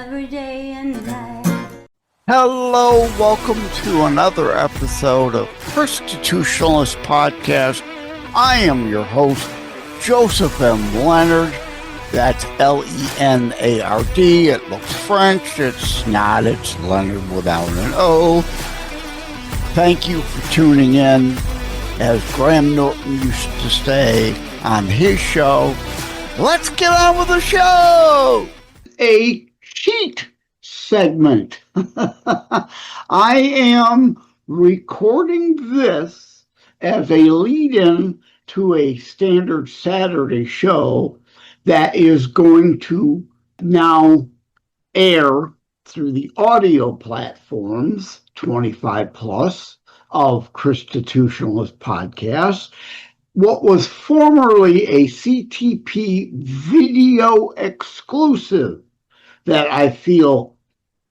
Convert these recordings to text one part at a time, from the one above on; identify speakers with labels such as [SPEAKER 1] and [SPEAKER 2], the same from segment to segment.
[SPEAKER 1] every day and night.
[SPEAKER 2] Hello, welcome to another episode of Constitutionalist Podcast. I am your host, Joseph M. Leonard. That's L-E-N-A-R-D. It looks French. It's not. It's Leonard without an O. Thank you for tuning in. As Graham Norton used to say on his show, let's get on with the show! A cheat segment. I am recording this as a lead-in to a standard Saturday show that is going to now air through the audio platforms, 25 plus, of Constitutionalist Podcasts. What was formerly a CTP video exclusive that I feel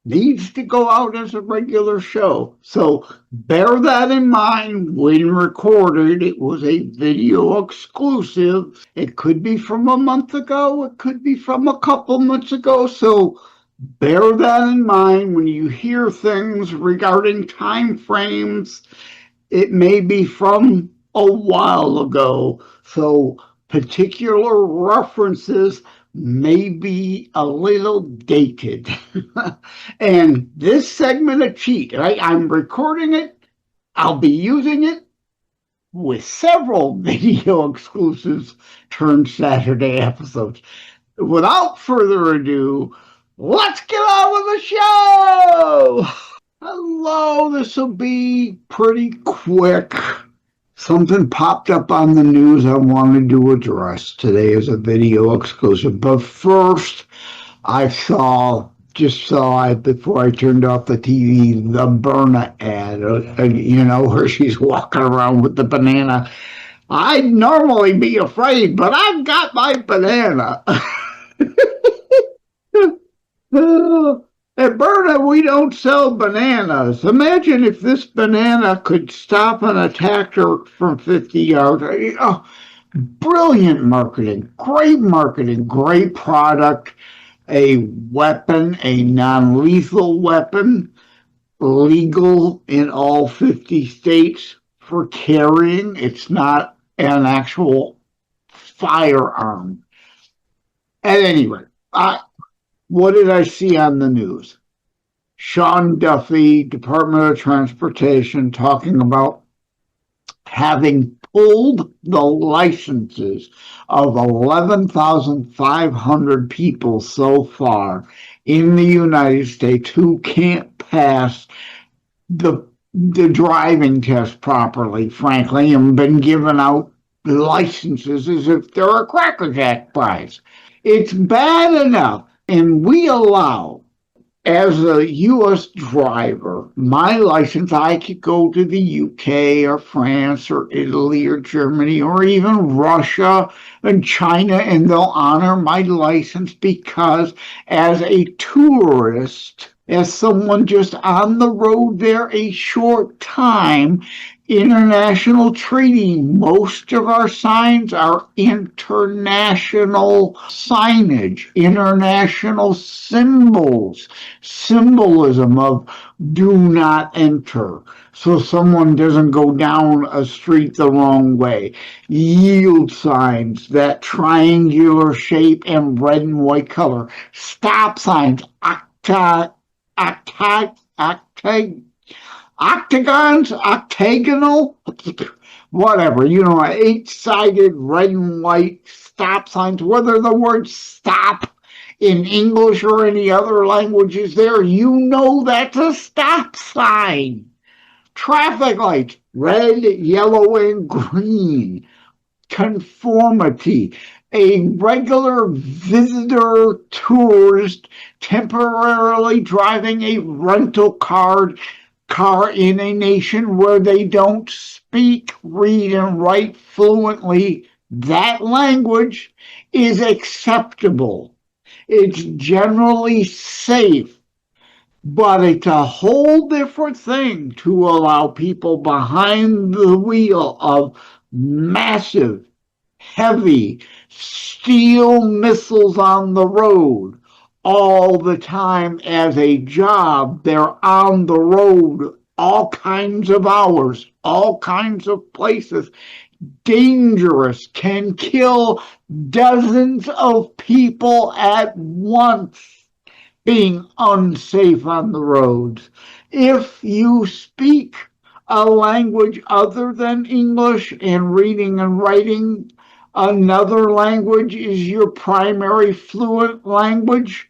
[SPEAKER 2] needs to go out as a regular show. So bear that in mind when recorded. It was a video exclusive. It could be from a month ago. It could be from a couple months ago. So bear that in mind when you hear things regarding time frames. It may be from a while ago. So particular references may be a little dated. And this segment of cheat, I'm recording it. I'll be using it with several video exclusives turned Saturday episodes. Without further ado, let's get on with the show! Hello, this will be pretty quick. Something popped up on the news I wanted to address. Today is a video exclusive. But first, just saw before I turned off the TV, the Berna ad, where she's walking around with the banana. I'd normally be afraid, but I've got my banana. At Berna, we don't sell bananas. Imagine if this banana could stop an attacker from 50 yards. Oh, brilliant marketing, great product, a weapon, a non-lethal weapon, legal in all 50 states for carrying. It's not an actual firearm. At any rate, what did I see on the news? Sean Duffy, Department of Transportation, talking about having pulled the licenses of 11,500 people so far in the United States who can't pass the driving test properly, frankly, and been given out licenses as if they're a Cracker Jack prize. It's bad enough. And we allow, as a U.S. driver, my license, I could go to the UK or France or Italy or Germany or even Russia and China, and they'll honor my license because as a tourist, as someone just on the road there a short time, international treaty, most of our signs are international signage, international symbolism of do not enter, so someone doesn't go down a street the wrong way. Yield signs, that triangular shape and red and white color. Stop signs, octagons, octagonal, whatever, 8-sided red and white stop signs, whether the word stop in English or any other language is there, that's a stop sign. Traffic lights, red, yellow, and green. Conformity. A regular visitor tourist temporarily driving a rental car in a nation where they don't speak, read, and write fluently, that language is acceptable. It's generally safe, but it's a whole different thing to allow people behind the wheel of massive, heavy steel missiles on the road, all the time as a job. They're on the road all kinds of hours, all kinds of places. Dangerous, can kill dozens of people at once, being unsafe on the roads. If you speak a language other than English and reading and writing another language is your primary fluent language,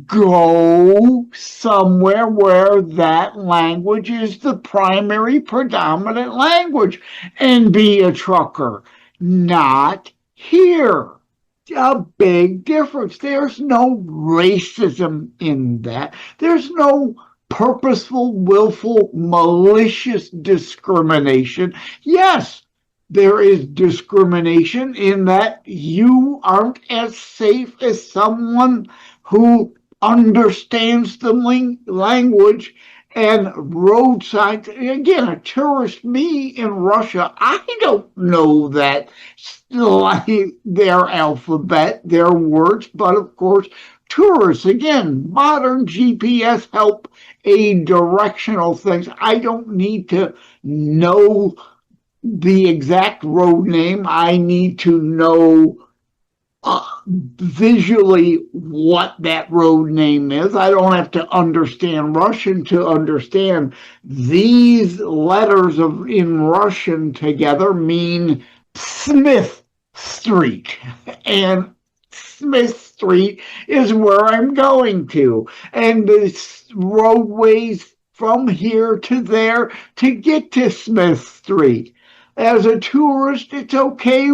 [SPEAKER 2] go somewhere where that language is the primary predominant language and be a trucker, not here. A big difference. There's no racism in that. There's no purposeful, willful, malicious discrimination. Yes, there is discrimination in that you aren't as safe as someone who understands the language and road signs. Again, a tourist, me in Russia, I don't know that their alphabet, their words, but of course, tourists, again, modern GPS help aid directional things. I don't need to know the exact road name. I need to know visually what that road name is. I don't have to understand Russian to understand these letters in Russian together mean Smith Street. And Smith Street is where I'm going to. And the roadways from here to there to get to Smith Street. As a tourist, it's okay.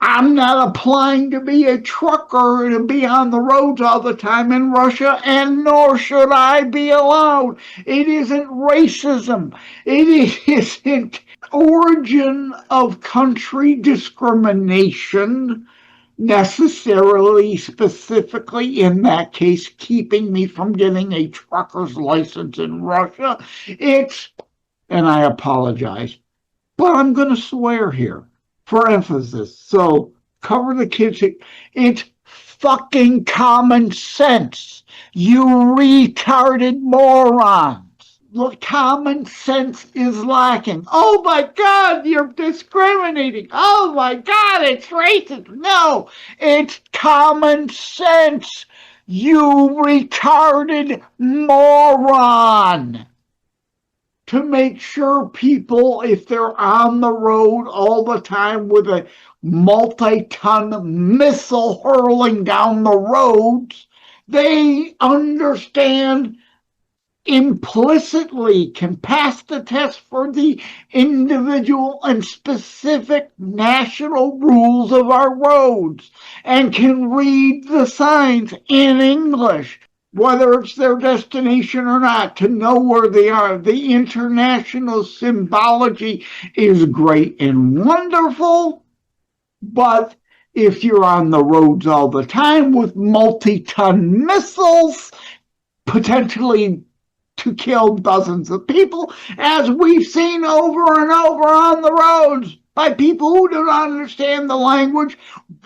[SPEAKER 2] I'm not applying to be a trucker to be on the roads all the time in Russia, and nor should I be allowed. It isn't racism. It isn't origin of country discrimination necessarily, specifically in that case, keeping me from getting a trucker's license in Russia. It's, and I apologize, but I'm going to swear here for emphasis. So cover the kids. It's fucking common sense. You retarded morons. Look, common sense is lacking. Oh my God, you're discriminating. Oh my God, it's racist. No, it's common sense. You retarded moron. To make sure people, if they're on the road all the time with a multi-ton missile hurling down the roads, they understand implicitly, can pass the test for the individual and specific national rules of our roads, and can read the signs in English, whether it's their destination or not, to know where they are. The international symbology is great and wonderful, but if you're on the roads all the time with multi-ton missiles, potentially to kill dozens of people, as we've seen over and over on the roads, by people who do not understand the language,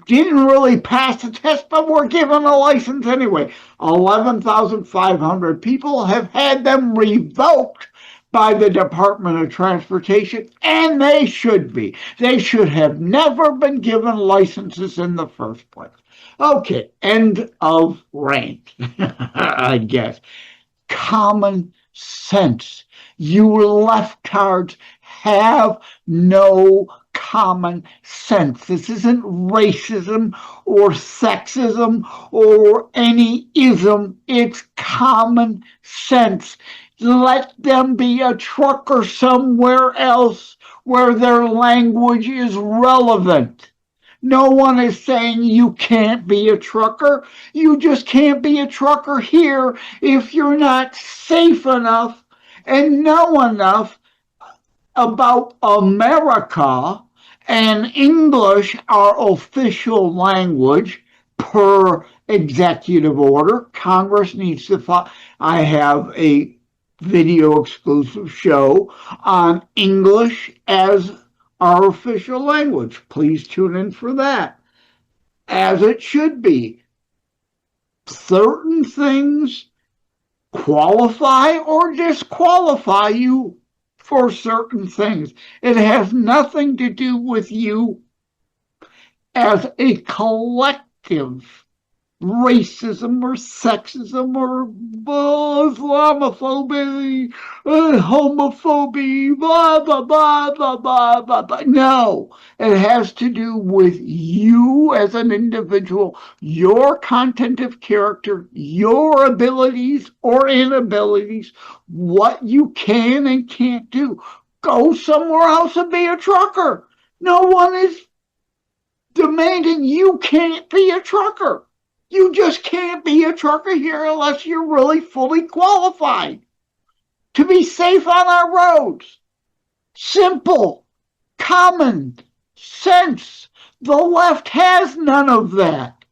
[SPEAKER 2] didn't really pass the test, but were given a license anyway. 11,500 people have had them revoked by the Department of Transportation, and they should be. They should have never been given licenses in the first place. Okay, end of rant, I guess. Common sense. You leftards have no common sense. This isn't racism or sexism or any ism. It's common sense. Let them be a trucker somewhere else where their language is relevant. No one is saying you can't be a trucker. You just can't be a trucker here if you're not safe enough and know enough about America and English, our official language, per executive order. Congress needs to follow. I have a video exclusive show on English as our official language. Please tune in for that. As it should be. certain things qualify or disqualify you for certain things. It has nothing to do with you as a collective. Racism or sexism or Islamophobia, homophobia, blah, blah, blah, blah, blah, blah, blah. No, it has to do with you as an individual, your content of character, your abilities or inabilities, what you can and can't do. Go somewhere else and be a trucker. No one is demanding you can't be a trucker. You just can't be a trucker here unless you're really fully qualified to be safe on our roads. Simple, common sense. The left has none of that.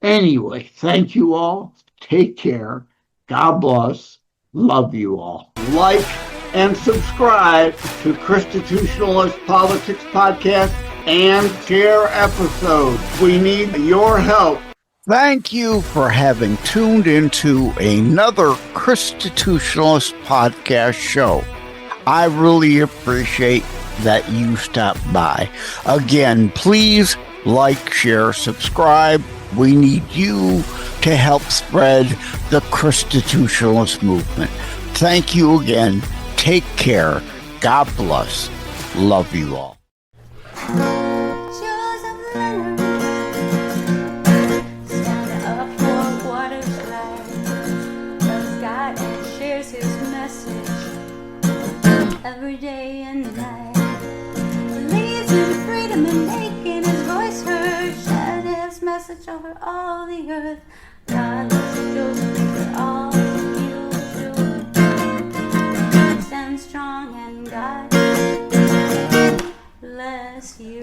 [SPEAKER 2] Anyway, thank you all. Take care. God bless. Love you all. Like and subscribe to Constitutionalist Politics Podcast and share episodes. We need your help. Thank you for having tuned into another Constitutionalist Podcast show. I really appreciate that you stopped by. Again, please like, share, subscribe. We need you to help spread the Constitutionalist movement. Thank you again. Take care. God bless. Love you all.
[SPEAKER 1] Stand up for what is right. Loves God and shares his message every day and night. Believes in freedom and making his voice heard. Shared his message over all the earth. God loves you, Joseph, for all you do. Stand strong and God bless you.